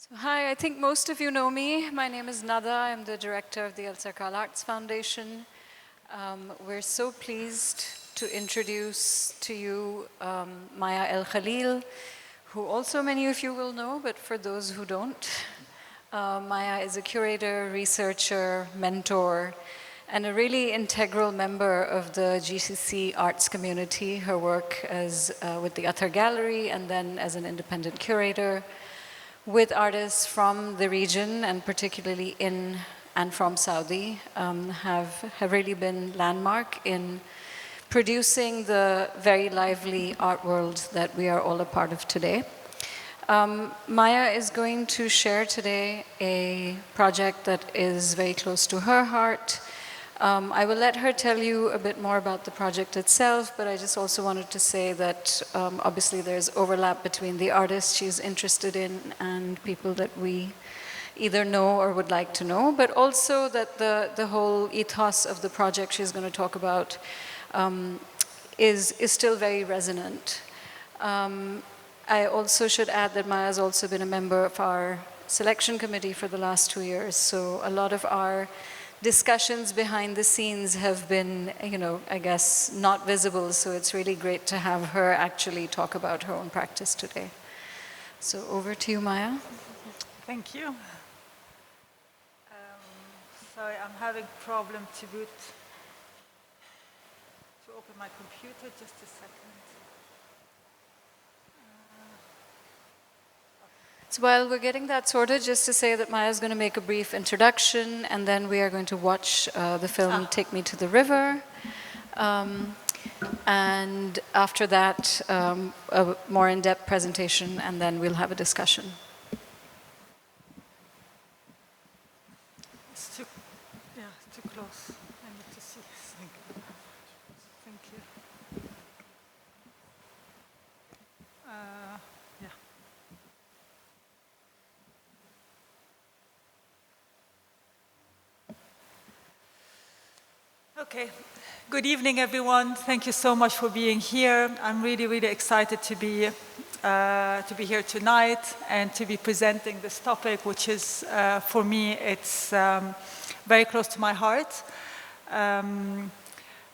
So, hi, I think most of you know me. My name is Nada. I'm the director of the El Sarkal Arts Foundation. We're so pleased to introduce to you Maya El Khalil, who also many of you will know, but for those who don't, Maya is a curator, researcher, mentor, and a really integral member of the GCC arts community. Her work as with the Athar Gallery and then as an independent curator with artists from the region and particularly in and from Saudi have really been landmark in producing the very lively art world that we are all a part of today. Maya is going to share today a project that is very close to her heart. I will let her tell you a bit more about the project itself, but I just also wanted to say that obviously there's overlap between the artists she's interested in and people that we either know or would like to know, but also that the whole ethos of the project she's going to talk about is still very resonant. I also should add that Maya has also been a member of our selection committee for the last 2 years, so a lot of our discussions behind the scenes have been, I guess, not visible, so it's really great to have her actually talk about her own practice today. So over to you, Maya. Thank you. Sorry, I'm having a problem to open my computer, just a second. So while we're getting that sorted, just to say that Maya is going to make a brief introduction, and then we are going to watch the film Take Me to the River. And after that, a more in-depth presentation, and then we'll have a discussion. It's too close. I need to see. Thank you. Okay. Good evening, everyone. Thank you so much for being here. I'm really, really excited to be here tonight and to be presenting this topic, which is, for me, it's very close to my heart.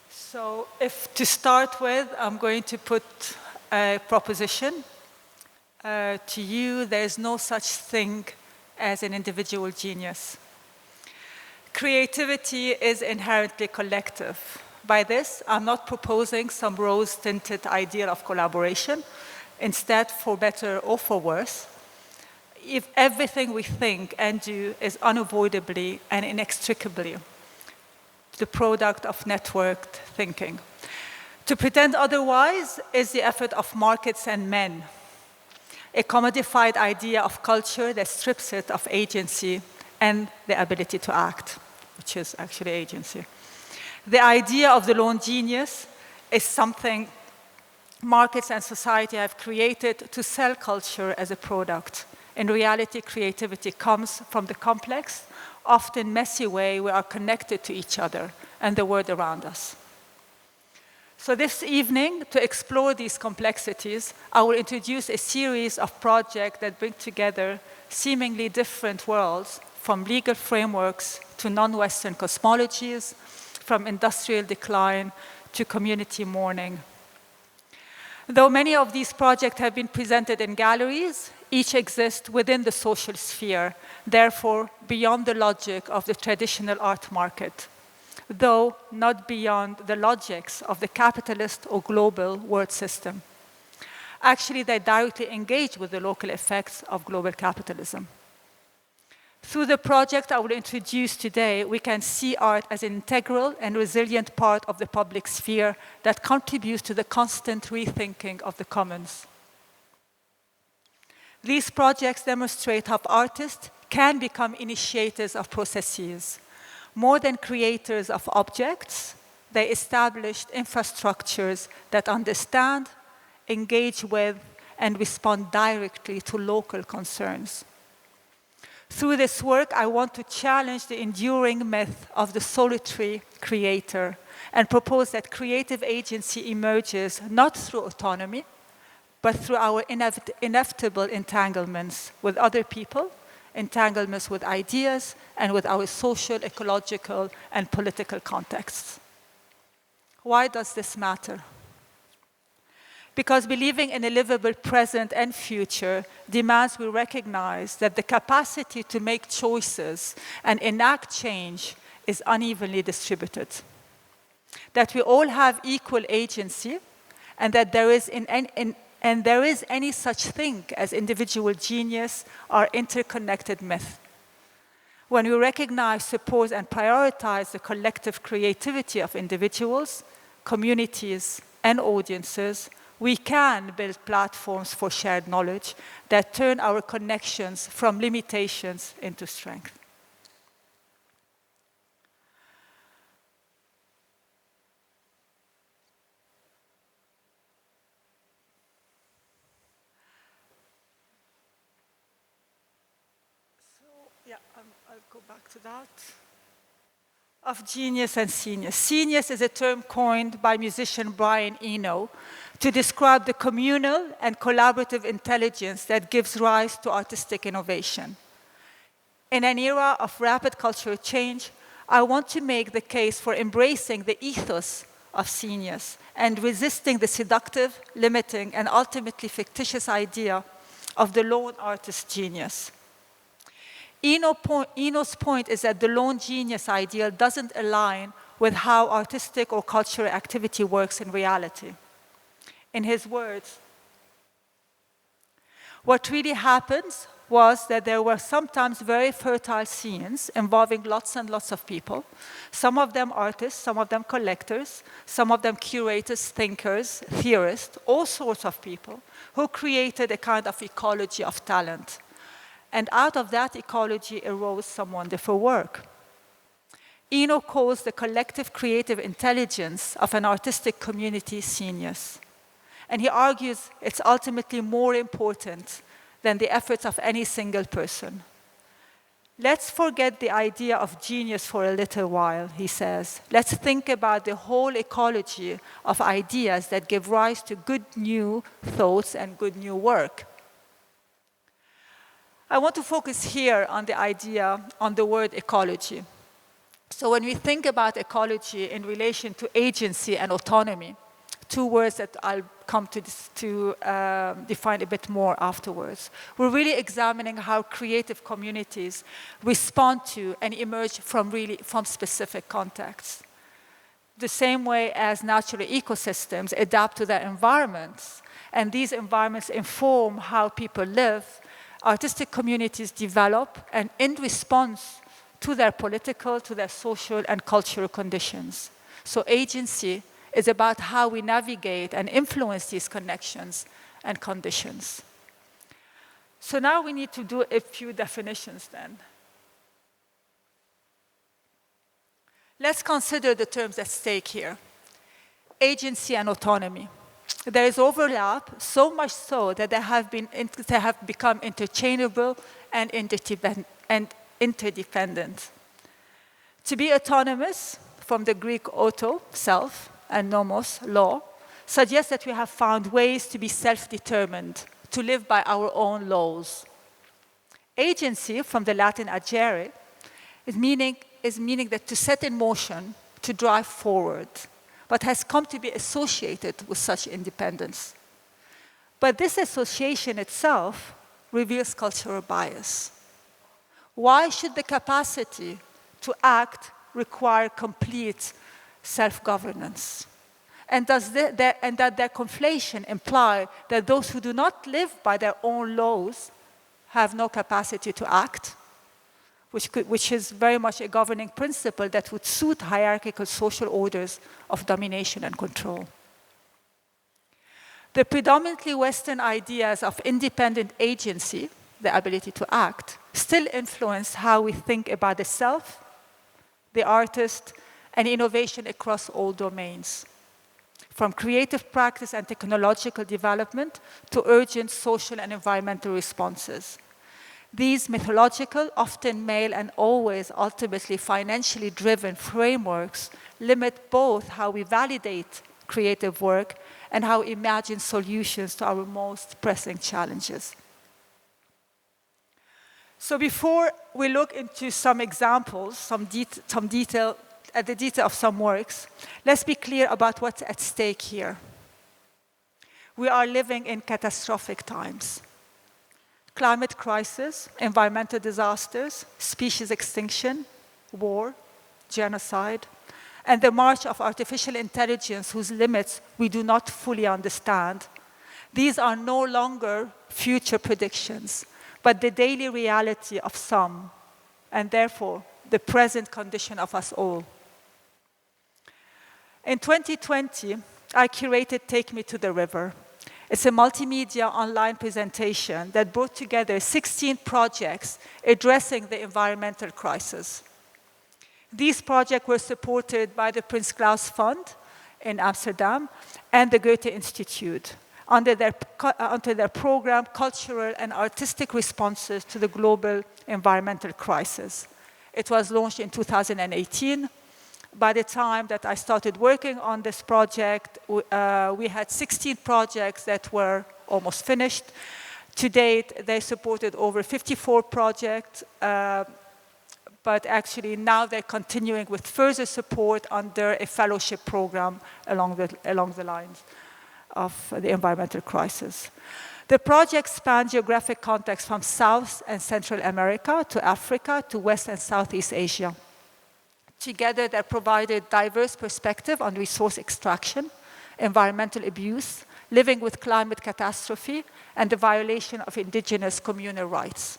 So to start with, I'm going to put a proposition to you. There is no such thing as an individual genius. Creativity is inherently collective. By this, I'm not proposing some rose-tinted ideal of collaboration. Instead, for better or for worse, if everything we think and do is unavoidably and inextricably the product of networked thinking. To pretend otherwise is the effort of markets and men, a commodified idea of culture that strips it of agency and the ability to act, which is actually agency. The idea of the lone genius is something markets and society have created to sell culture as a product. In reality, creativity comes from the complex, often messy way we are connected to each other and the world around us. So this evening, to explore these complexities, I will introduce a series of projects that bring together seemingly different worlds, from legal frameworks to non-Western cosmologies, from industrial decline to community mourning. Though many of these projects have been presented in galleries, each exists within the social sphere, therefore beyond the logic of the traditional art market, though not beyond the logics of the capitalist or global world system. Actually, they directly engage with the local effects of global capitalism. Through the project I will introduce today, we can see art as an integral and resilient part of the public sphere that contributes to the constant rethinking of the commons. These projects demonstrate how artists can become initiators of processes. More than creators of objects, they established infrastructures that understand, engage with, and respond directly to local concerns. Through this work, I want to challenge the enduring myth of the solitary creator and propose that creative agency emerges not through autonomy, but through our inevitable entanglements with other people, entanglements with ideas, and with our social, ecological, and political contexts. Why does this matter? Because believing in a livable present and future demands we recognize that the capacity to make choices and enact change is unevenly distributed. That we all have equal agency, and that there is any such thing as individual genius or interconnected myth. When we recognize, support, and prioritize the collective creativity of individuals, communities, and audiences, we can build platforms for shared knowledge that turn our connections from limitations into strength. I'll go back to that. Of genius and scenius. Scenius is a term coined by musician Brian Eno to describe the communal and collaborative intelligence that gives rise to artistic innovation. In an era of rapid cultural change, I want to make the case for embracing the ethos of scenius and resisting the seductive, limiting, and ultimately fictitious idea of the lone artist genius. Eno's point is that the lone genius ideal doesn't align with how artistic or cultural activity works in reality. In his words, what really happens was that there were sometimes very fertile scenes involving lots and lots of people, some of them artists, some of them collectors, some of them curators, thinkers, theorists, all sorts of people who created a kind of ecology of talent. And out of that ecology arose some wonderful work. Eno calls the collective creative intelligence of an artistic community scenius. And he argues it's ultimately more important than the efforts of any single person. Let's forget the idea of genius for a little while, he says. Let's think about the whole ecology of ideas that give rise to good new thoughts and good new work. I want to focus here on the idea, on the word ecology. So when we think about ecology in relation to agency and autonomy, two words that I'll come to define a bit more afterwards, we're really examining how creative communities respond to and emerge from specific contexts. The same way as natural ecosystems adapt to their environments, and these environments inform how people live, artistic communities develop, and in response to their political, to their social and cultural conditions. So agency is about how we navigate and influence these connections and conditions. So now we need to do a few definitions then. Let's consider the terms at stake here. Agency and autonomy. There is overlap, so much so that they have become interchangeable and interdependent. To be autonomous, from the Greek auto, self, and nomos, law, suggests that we have found ways to be self-determined, to live by our own laws. Agency, from the Latin agere, is meaning that to set in motion, to drive forward, but has come to be associated with such independence. But this association itself reveals cultural bias. Why should the capacity to act require complete self-governance? And does that their conflation imply that those who do not live by their own laws have no capacity to act? Which is very much a governing principle that would suit hierarchical social orders of domination and control. The predominantly Western ideas of independent agency, the ability to act, still influence how we think about the self, the artist, and innovation across all domains, from creative practice and technological development to urgent social and environmental responses. These mythological, often male and always ultimately financially driven frameworks limit both how we validate creative work, and how we imagine solutions to our most pressing challenges. So before we look into some examples, some detail, at the detail of some works, let's be clear about what's at stake here. We are living in catastrophic times. Climate crisis, environmental disasters, species extinction, war, genocide, and the march of artificial intelligence whose limits we do not fully understand. These are no longer future predictions, but the daily reality of some, and therefore the present condition of us all. In 2020, I curated Take Me to the River. It's a multimedia online presentation that brought together 16 projects addressing the environmental crisis. These projects were supported by the Prins Claus Fund in Amsterdam and the Goethe Institute under their program, Cultural and Artistic Responses to the Global Environmental Crisis. It was launched in 2018. By the time that I started working on this project, we had 16 projects that were almost finished. To date, they supported over 54 projects, but actually now they're continuing with further support under a fellowship program along the lines of the environmental crisis. The project spanned geographic context from South and Central America to Africa to West and Southeast Asia. Together, they provided diverse perspective on resource extraction, environmental abuse, living with climate catastrophe, and the violation of indigenous communal rights.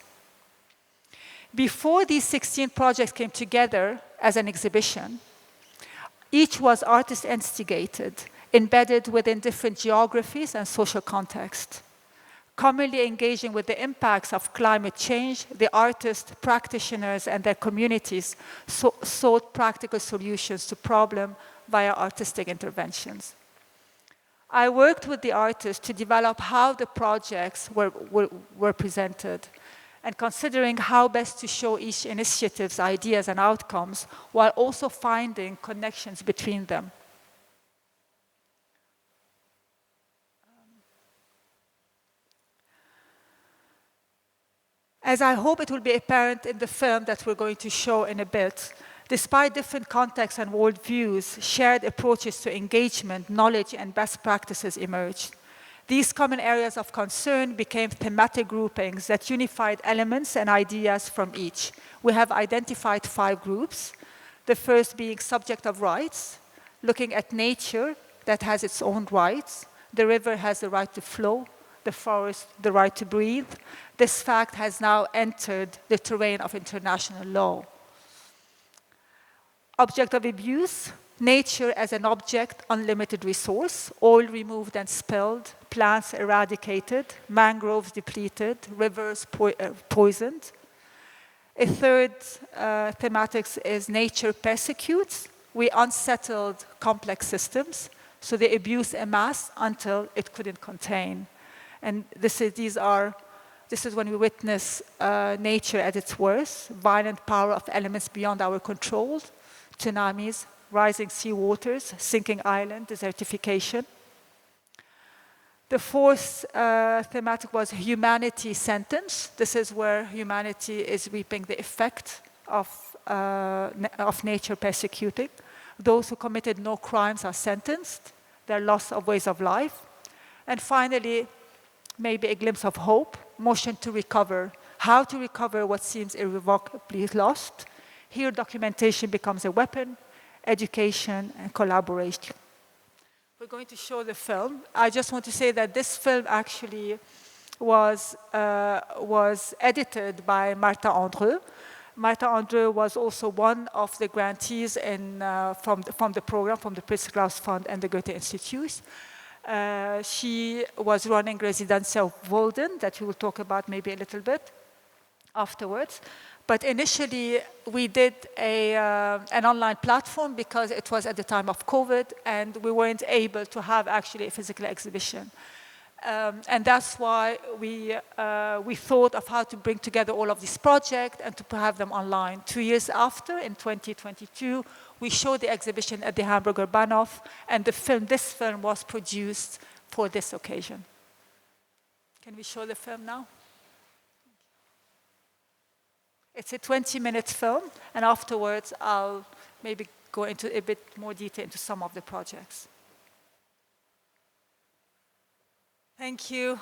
Before these 16 projects came together as an exhibition, each was artist-instigated, embedded within different geographies and social contexts. Commonly engaging with the impacts of climate change, the artists, practitioners, and their communities sought practical solutions to problems via artistic interventions. I worked with the artists to develop how the projects were presented and considering how best to show each initiative's ideas and outcomes while also finding connections between them. As I hope it will be apparent in the film that we're going to show in a bit, despite different contexts and worldviews, shared approaches to engagement, knowledge, and best practices emerged. These common areas of concern became thematic groupings that unified elements and ideas from each. We have identified 5 groups, the first being subject of rights, looking at nature that has its own rights. The river has the right to flow, the forest the right to breathe. This fact has now entered the terrain of international law. Object of abuse, nature as an object, unlimited resource, oil removed and spilled, plants eradicated, mangroves depleted, rivers poisoned. A third thematic is nature persecutes. We unsettled complex systems, so the abuse amassed until it couldn't contain. And this is when we witness nature at its worst, violent power of elements beyond our control, tsunamis, rising sea waters, sinking island, desertification. The fourth thematic was humanity sentence. This is where humanity is reaping the effect of nature persecuting. Those who committed no crimes are sentenced, their loss of ways of life. And finally, maybe a glimpse of hope, motion to recover, how to recover what seems irrevocably lost. Here, documentation becomes a weapon, education, and collaboration. We're going to show the film. I just want to say that this film actually was edited by Martha Andreu. Martha Andreu was also one of the grantees from the program, from the Prins Claus Fund and the Goethe Institute. She was running Residencia Walden, that we will talk about maybe a little bit afterwards. But initially, we did an online platform because it was at the time of COVID, and we weren't able to have actually a physical exhibition. And that's why we thought of how to bring together all of these projects and to have them online. 2 years after, in 2022, we showed the exhibition at the Hamburger Bahnhof, and this film was produced for this occasion. Can we show the film now? It's a 20-minute film, and afterwards I'll maybe go into a bit more detail into some of the projects. Thank you.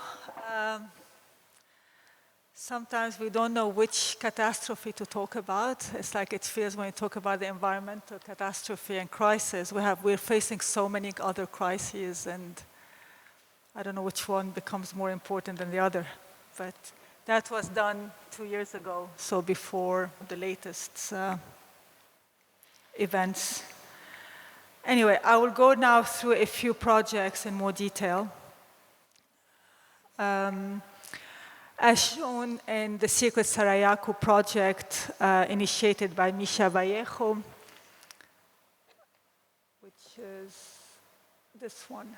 Sometimes we don't know which catastrophe to talk about. It's like it feels when you talk about the environmental catastrophe and crisis. We're facing so many other crises, and I don't know which one becomes more important than the other. But that was done 2 years ago, so before the latest events. Anyway, I will go now through a few projects in more detail. As shown in the Secret Sarayaku project initiated by Misha Vallejo, which is this one.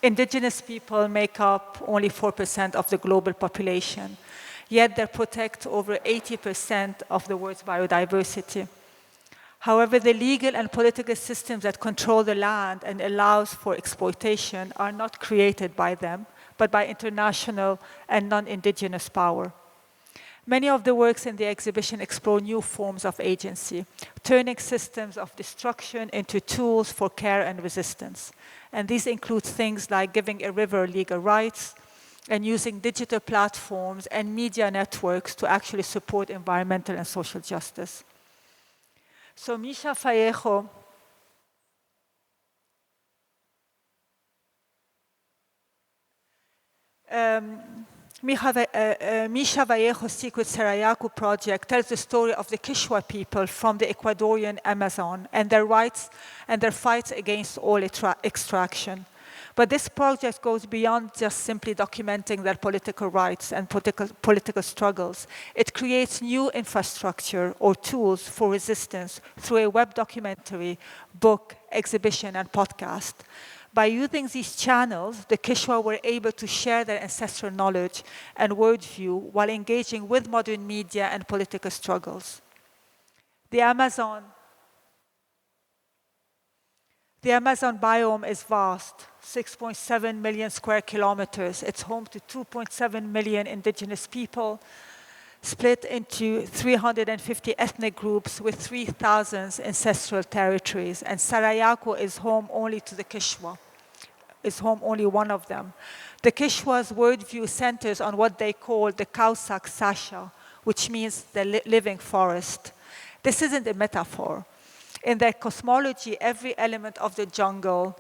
Indigenous people make up only 4% of the global population, yet they protect over 80% of the world's biodiversity. However, the legal and political systems that control the land and allows for exploitation are not created by them, but by international and non-indigenous power. Many of the works in the exhibition explore new forms of agency, turning systems of destruction into tools for care and resistance. And these include things like giving a river legal rights and using digital platforms and media networks to actually support environmental and social justice. So Misha Vallejo Misha Vallejo's Secret Sarayaku project tells the story of the Quechua people from the Ecuadorian Amazon and their rights and their fights against oil extraction. But this project goes beyond just simply documenting their political rights and political struggles. It creates new infrastructure or tools for resistance through a web documentary, book, exhibition, and podcast. By using these channels, the Quechua were able to share their ancestral knowledge and worldview while engaging with modern media and political struggles. The Amazon biome is vast, 6.7 million square kilometers. It's home to 2.7 million indigenous people, split into 350 ethnic groups with 3,000 ancestral territories. And Sarayaku is home only to the Quechua, is home only one of them. The Quechua's worldview centers on what they call the Kausak Sasha, which means the living forest. This isn't a metaphor. In their cosmology, every element of the jungle,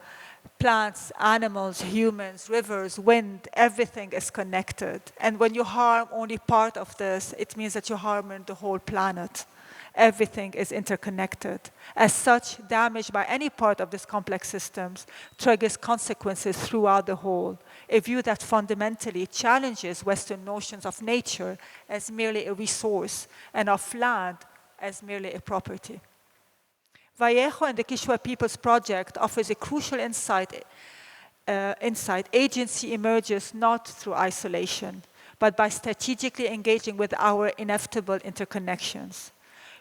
plants, animals, humans, rivers, wind, everything is connected. And when you harm only part of this, it means that you're harming the whole planet. Everything is interconnected. As such, damage by any part of these complex systems triggers consequences throughout the whole, a view that fundamentally challenges Western notions of nature as merely a resource and of land as merely a property. Vallejo and the Quechua People's Project offers a crucial insight. Agency emerges not through isolation, but by strategically engaging with our inevitable interconnections.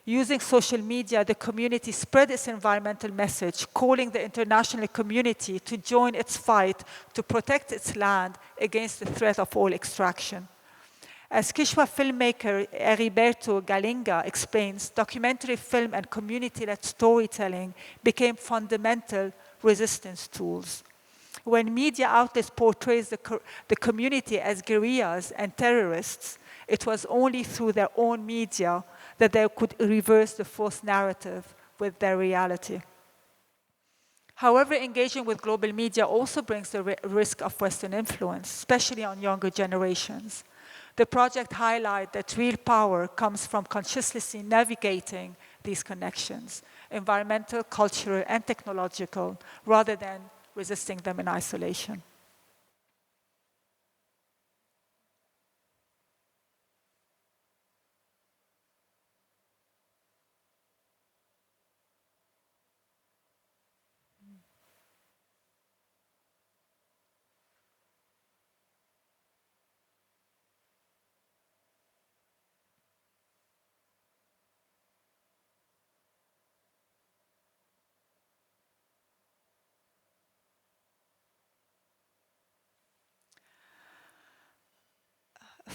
Using social media, the community spread its environmental message, calling the international community to join its fight to protect its land against the threat of oil extraction. As Quechua filmmaker Heriberto Galinga explains, documentary film and community-led storytelling became fundamental resistance tools. When media outlets portrays the community as guerrillas and terrorists, it was only through their own media that they could reverse the false narrative with their reality. However, engaging with global media also brings the risk of Western influence, especially on younger generations. The project highlights that real power comes from consciously navigating these connections, environmental, cultural, and technological, rather than resisting them in isolation.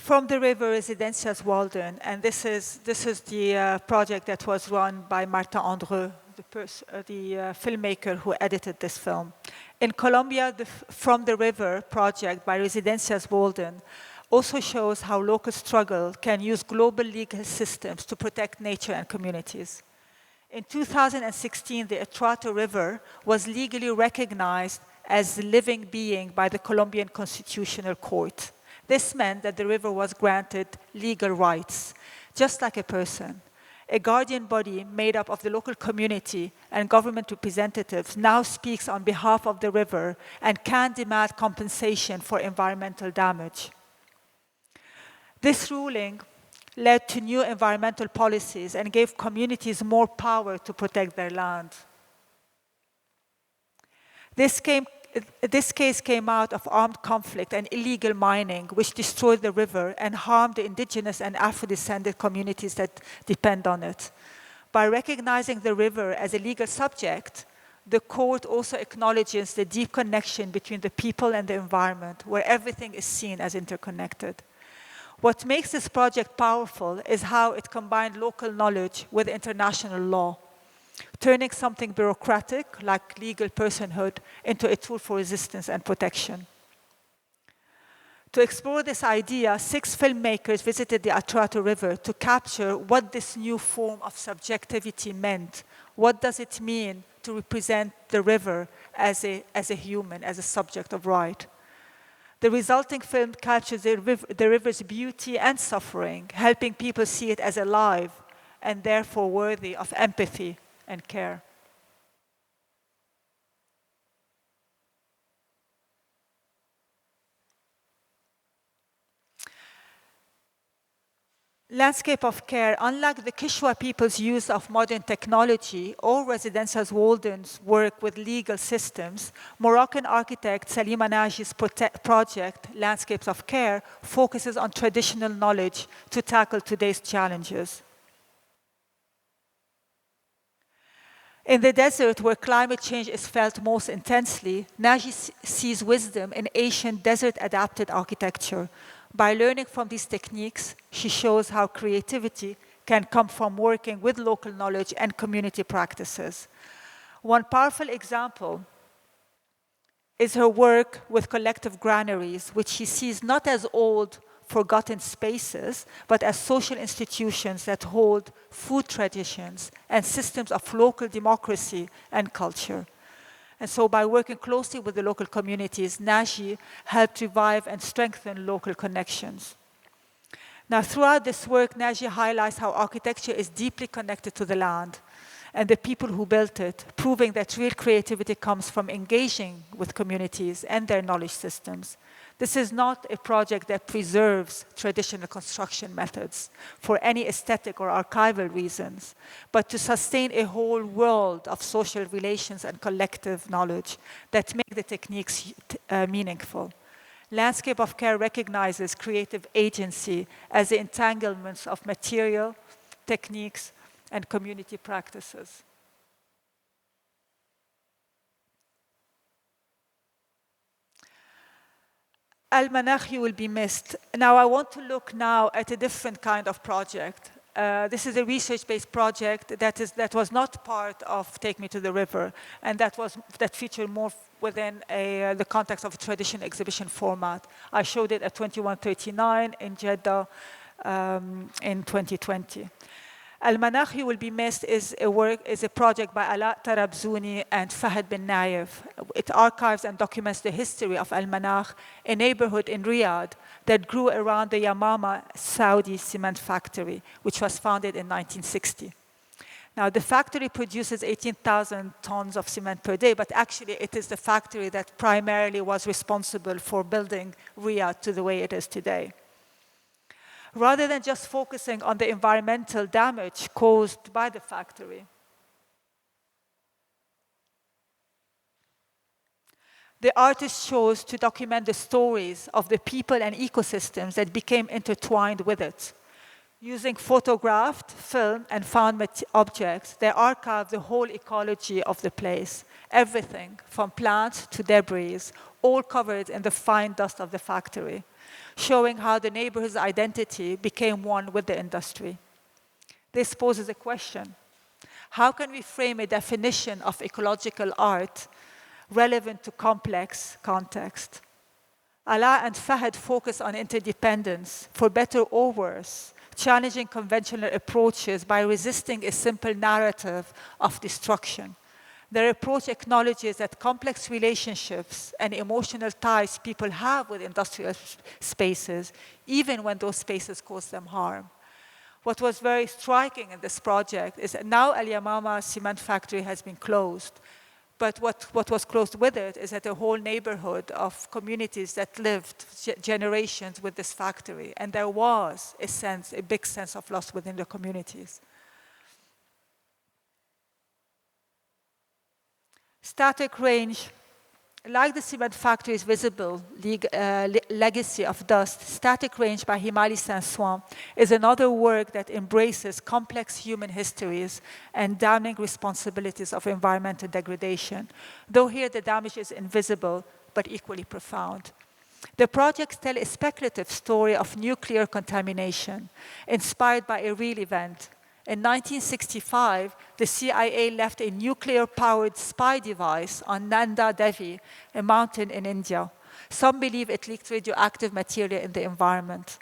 From the River Residencias Walden, and this is the project that was run by Martin Andreu, the filmmaker who edited this film. In Colombia, the From the River project by Residencias Walden also shows how local struggle can use global legal systems to protect nature and communities. In 2016, the Atrato River was legally recognized as a living being by the Colombian Constitutional Court. This meant that the river was granted legal rights, just like a person. A guardian body made up of the local community and government representatives now speaks on behalf of the river and can demand compensation for environmental damage. This ruling led to new environmental policies and gave communities more power to protect their land. This case came out of armed conflict and illegal mining, which destroyed the river and harmed the indigenous and Afro-descended communities that depend on it. By recognizing the river as a legal subject, the court also acknowledges the deep connection between the people and the environment, where everything is seen as interconnected. What makes this project powerful is how it combined local knowledge with international law, turning something bureaucratic, like legal personhood, into a tool for resistance and protection. To explore this idea, 6 filmmakers visited the Atrato River to capture what this new form of subjectivity meant. What does it mean to represent the river as a human, as a subject of right? The resulting film captures the river's beauty and suffering, helping people see it as alive and therefore worthy of empathy and care. Landscape of care, unlike the Kishwa people's use of modern technology or Residencias Walden's work with legal systems, Moroccan architect Salima Naji's project, Landscapes of Care, focuses on traditional knowledge to tackle today's challenges. In the desert, where climate change is felt most intensely, Naji sees wisdom in ancient desert-adapted architecture. By learning from these techniques, she shows how creativity can come from working with local knowledge and community practices. One powerful example is her work with collective granaries, which she sees not as old, forgotten spaces, but as social institutions that hold food traditions and systems of local democracy and culture. And so by working closely with the local communities, Naji helped revive and strengthen local connections. Now, throughout this work, Naji highlights how architecture is deeply connected to the land and the people who built it, proving that real creativity comes from engaging with communities and their knowledge systems. This is not a project that preserves traditional construction methods for any aesthetic or archival reasons, but to sustain a whole world of social relations and collective knowledge that make the techniques meaningful. Landscape of Care recognizes creative agency as the entanglements of material, techniques, and community practices. Al-Manakhi will be missed. Now, I want to look now at a different kind of project. This is a research-based project that was not part of Take Me to the River, and that featured more within the context of a traditional exhibition format. I showed it at 2139 in Jeddah in 2020. Al-Manakhi will be missed is a project by Alaa Tarabzouni and Fahad bin Nayef. It archives and documents the history of Al-Manakh, a neighborhood in Riyadh that grew around the Yamama Saudi cement factory, which was founded in 1960. Now, the factory produces 18,000 tons of cement per day, but actually it is the factory that primarily was responsible for building Riyadh to the way it is today. Rather than just focusing on the environmental damage caused by the factory, the artist chose to document the stories of the people and ecosystems that became intertwined with it. Using photographed, filmed, and found objects, they archived the whole ecology of the place, everything from plants to debris, all covered in the fine dust of the factory. showing how the neighborhood's identity became one with the industry. This poses a question. How can we frame a definition of ecological art relevant to complex context? Alaa and Fahad focus on interdependence, for better or worse, challenging conventional approaches by resisting a simple narrative of destruction. Their approach acknowledges that complex relationships and emotional ties people have with industrial spaces, even when those spaces cause them harm. What was very striking in this project is that now Al Yamama cement factory has been closed, but what was closed with it is that a whole neighborhood of communities that lived generations with this factory, and there was a big sense of loss within the communities. Static range, like the cement factory's visible legacy of dust, Static Range by Himali Singh Soin is another work that embraces complex human histories and damning responsibilities of environmental degradation, though here the damage is invisible but equally profound. The projects tell a speculative story of nuclear contamination, inspired by a real event. In 1965, the CIA left a nuclear-powered spy device on Nanda Devi, a mountain in India. Some believe it leaked radioactive material in the environment.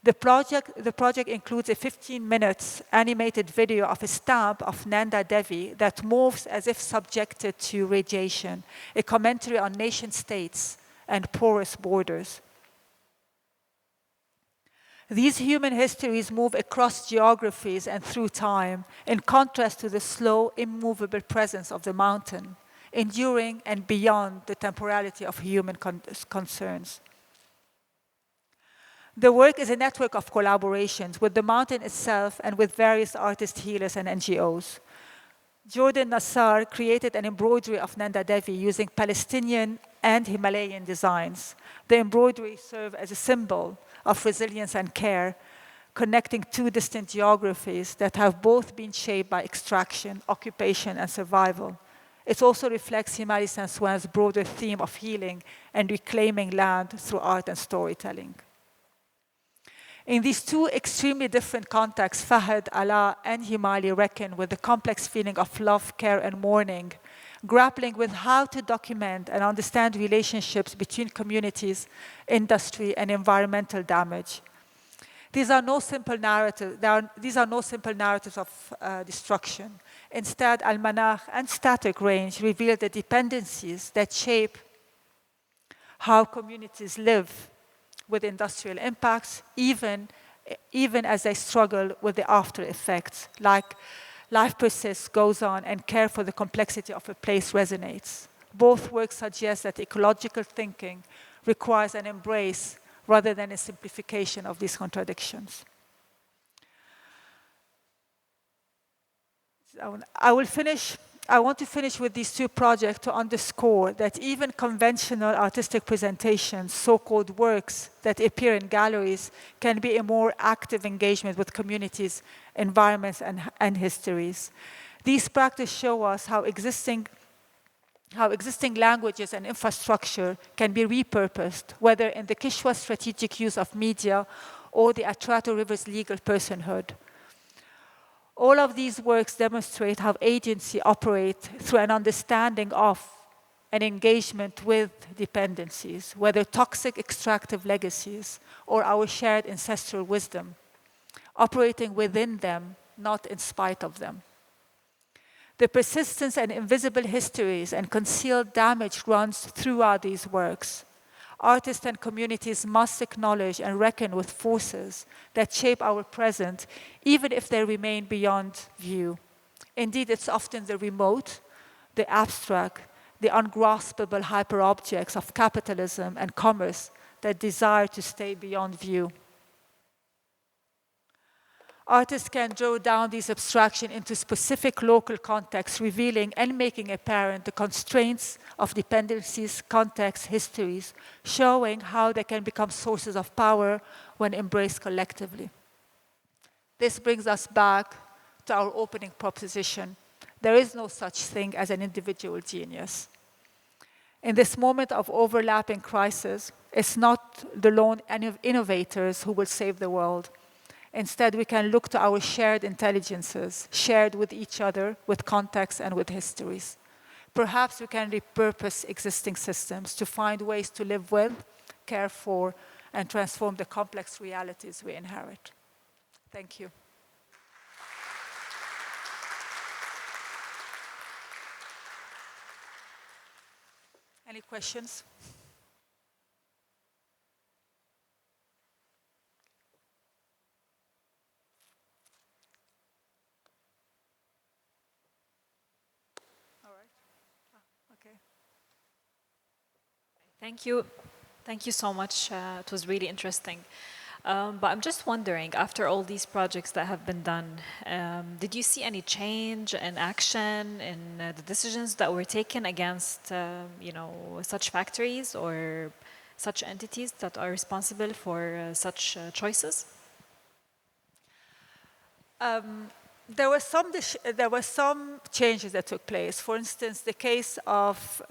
The project includes a 15-minute animated video of a stamp of Nanda Devi that moves as if subjected to radiation, a commentary on nation-states and porous borders. These human histories move across geographies and through time, in contrast to the slow, immovable presence of the mountain, enduring and beyond the temporality of human concerns. The work is a network of collaborations with the mountain itself and with various artists, healers, and NGOs. Jordan Nassar created an embroidery of Nanda Devi using Palestinian and Himalayan designs. The embroidery served as a symbol of resilience and care, connecting two distant geographies that have both been shaped by extraction, occupation, and survival. It also reflects Himali Singh Soin's broader theme of healing and reclaiming land through art and storytelling. In these two extremely different contexts, Fahad, Alaa, and Himali reckon with the complex feeling of love, care, and mourning, grappling with how to document and understand relationships between communities, industry, and environmental damage. These are no simple narratives of destruction. Instead, Al-Manakh and Static Range reveal the dependencies that shape how communities live with industrial impacts, even as they struggle with the after effects, like life persists, goes on, and care for the complexity of a place resonates. Both works suggest that ecological thinking requires an embrace rather than a simplification of these contradictions. I want to finish with these two projects to underscore that even conventional artistic presentations, so-called works that appear in galleries, can be a more active engagement with communities, environments, and histories. These practices show us how existing languages and infrastructure can be repurposed, whether in the Kishwa's strategic use of media or the Atrato River's legal personhood. All of these works demonstrate how agency operates through an understanding of and engagement with dependencies, whether toxic extractive legacies or our shared ancestral wisdom, operating within them, not in spite of them. The persistence and invisible histories and concealed damage runs throughout these works. Artists and communities must acknowledge and reckon with forces that shape our present, even if they remain beyond view. Indeed, it's often the remote, the abstract, the ungraspable hyperobjects of capitalism and commerce that desire to stay beyond view. Artists can draw down these abstractions into specific local contexts, revealing and making apparent the constraints of dependencies, contexts, histories, showing how they can become sources of power when embraced collectively. This brings us back to our opening proposition. There is no such thing as an individual genius. In this moment of overlapping crisis, it's not the lone innovators who will save the world. Instead, we can look to our shared intelligences, shared with each other, with context and with histories. Perhaps we can repurpose existing systems to find ways to live with, care for, and transform the complex realities we inherit. Thank you. Any questions? All right. Okay. Thank you. Thank you so much. It was really interesting. But I'm just wondering, after all these projects that have been done, did you see any change in action in the decisions that were taken against, such factories or such entities that are responsible for such choices? There were some changes that took place. For instance, the case of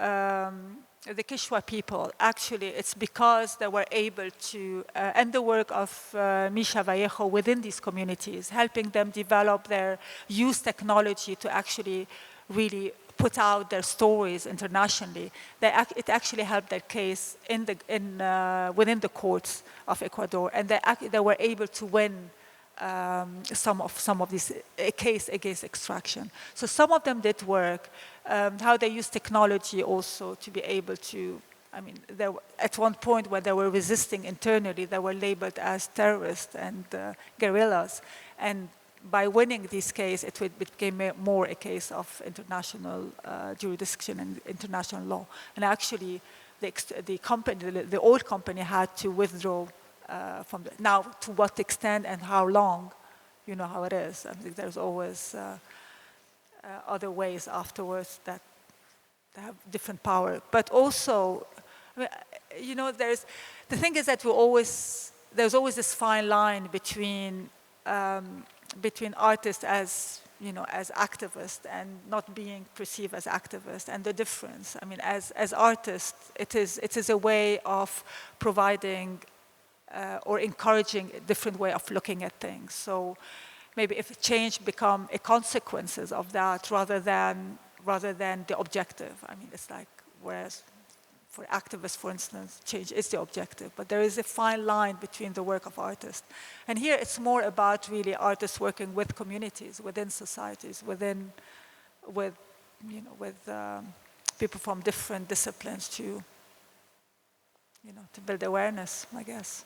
the Kishwa people, actually, it's because they were able to, and the work of Misha Vallejo within these communities, helping them develop use technology to actually really put out their stories internationally. It actually helped their case within the courts of Ecuador, and they were able to win some of these case against extraction. So some of them did work. How they use technology also to be able to, at one point when they were resisting internally, they were labeled as terrorists and guerrillas. And by winning this case, it became more a case of international jurisdiction and international law. And actually, the old company had to withdraw from now, to what extent and how long, you know how it is. I think there's always other ways afterwards that have different power. But also, the thing is that there's always this fine line between artists as activists and not being perceived as activists, and the difference. As artists, it is a way of providing or encouraging a different way of looking at things. So maybe if change become a consequences of that rather than the objective. It's like, whereas for activists, for instance, change is the objective, but there is a fine line between the work of artists. And here it's more about really artists working with communities, within societies, with people from different disciplines to build awareness, I guess.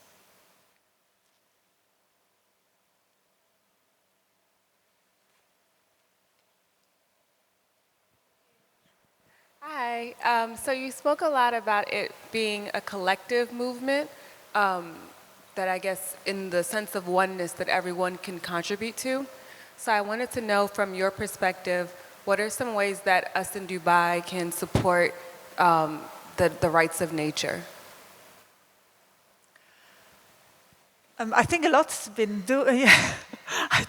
Hi. So you spoke a lot about it being a collective movement, that I guess in the sense of oneness that everyone can contribute to. So I wanted to know from your perspective, what are some ways that us in Dubai can support the rights of nature? I think a lot's been doing. I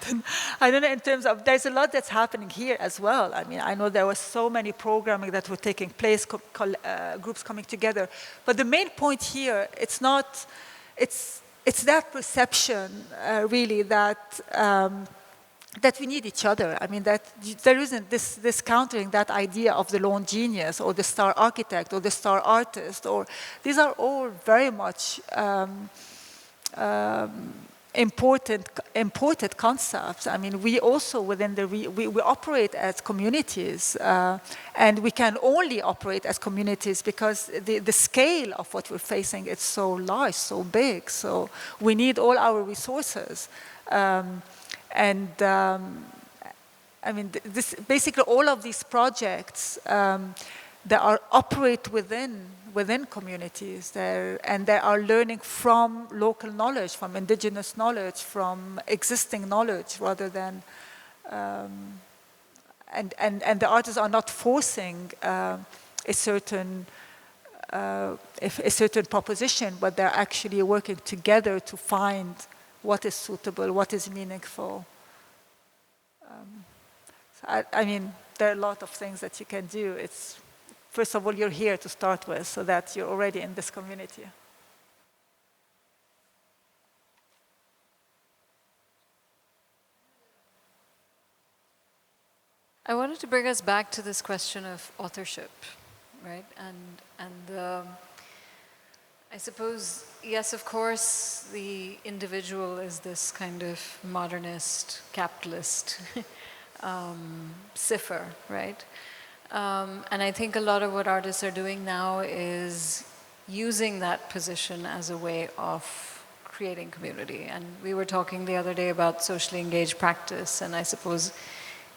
don't know in terms of, there's a lot that's happening here as well. I know there was so many programming that were taking place, groups coming together. But the main point here, it's that perception really that we need each other. That there isn't this countering that idea of the lone genius or the star architect or the star artist, or these are all very much imported concepts. We also within we operate as communities, and we can only operate as communities because the scale of what we're facing is so large, so big. So we need all our resources, this basically all of these projects that operate within communities and they are learning from local knowledge, from indigenous knowledge, from existing knowledge, rather than and the artists are not forcing a certain proposition, but they're actually working together to find what is suitable, what is meaningful. There are a lot of things that you can do. first of all, you're here to start with, so that you're already in this community. I wanted to bring us back to this question of authorship, right? And I suppose, yes, of course, the individual is this kind of modernist, capitalist cipher, right? And I think a lot of what artists are doing now is using that position as a way of creating community. And we were talking the other day about socially engaged practice, and I suppose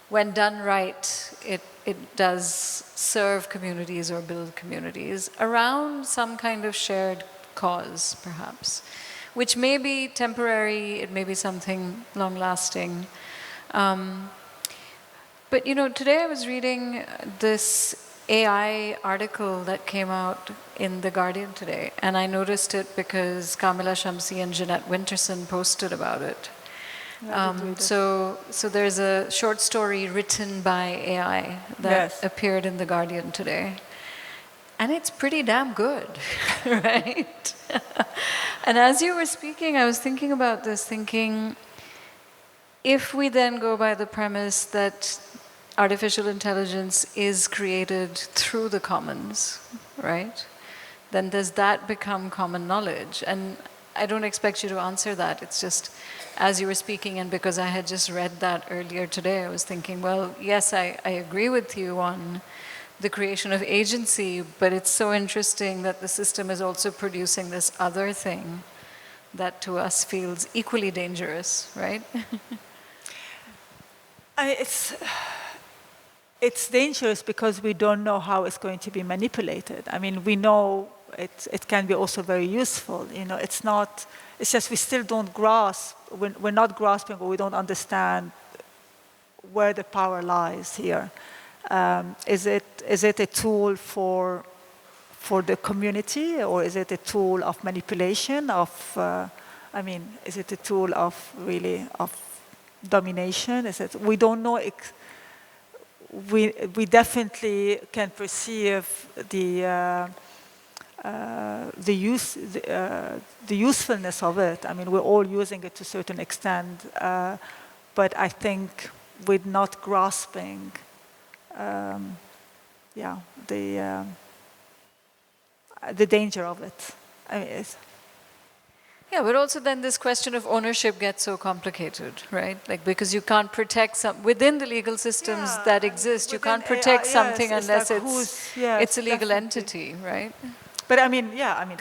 when done right, it does serve communities or build communities around some kind of shared cause, perhaps, which may be temporary, it may be something long-lasting. But, you know, today I was reading this AI article that came out in The Guardian today, and I noticed it because Kamila Shamsi and Jeanette Winterson posted about it. So there's a short story written by AI that appeared in The Guardian today. And it's pretty damn good, right? And as you were speaking, I was thinking about this, thinking, if we then go by the premise that artificial intelligence is created through the commons, right? Then does that become common knowledge? And I don't expect you to answer that. It's just, as you were speaking, and because I had just read that earlier today, I was thinking, well, yes, I agree with you on the creation of agency, but it's so interesting that the system is also producing this other thing that to us feels equally dangerous, right? It's dangerous because we don't know how it's going to be manipulated. I mean, we know it can be also very useful. You know, it's just we still don't grasp, we're not grasping, or we don't understand where the power lies here. Is it a tool for the community, or is it a tool of manipulation? Is it a tool of domination? We don't know. We definitely can perceive the usefulness of it. I mean, we're all using it to a certain extent, but I think we're not grasping, the danger of it. I mean, yeah, but also then this question of ownership gets so complicated, right? Like, because you can't protect within the legal systems that exist, you can't protect something unless it's a legal entity, right? But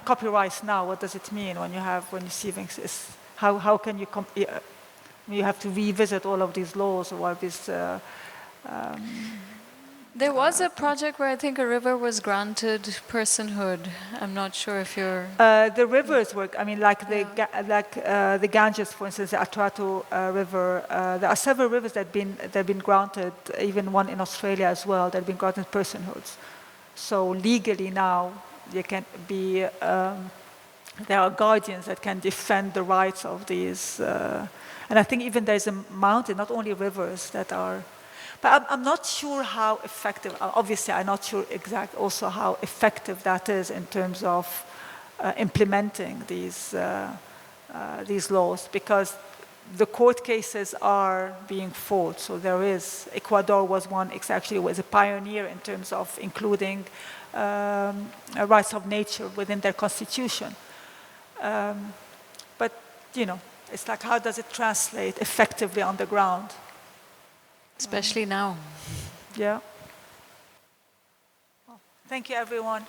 copyrights now, what does it mean when you're receiving this? How can you, you have to revisit all of these laws or all these... There was a project where I think a river was granted personhood. I'm not sure if you're... the rivers work. I mean, the Ganges, for instance, the Atrato River. There are several rivers that have been granted, even one in Australia as well, that have been granted personhoods. So legally now, there can be... there are guardians that can defend the rights of these. And I think even there's a mountain, not only rivers that are... But I'm not sure how effective, obviously I'm not sure also how effective that is in terms of implementing these laws, because the court cases are being fought. So Ecuador was one, actually was a pioneer in terms of including rights of nature within their constitution. But, it's like, how does it translate effectively on the ground? Especially now. Yeah. Well, thank you, everyone.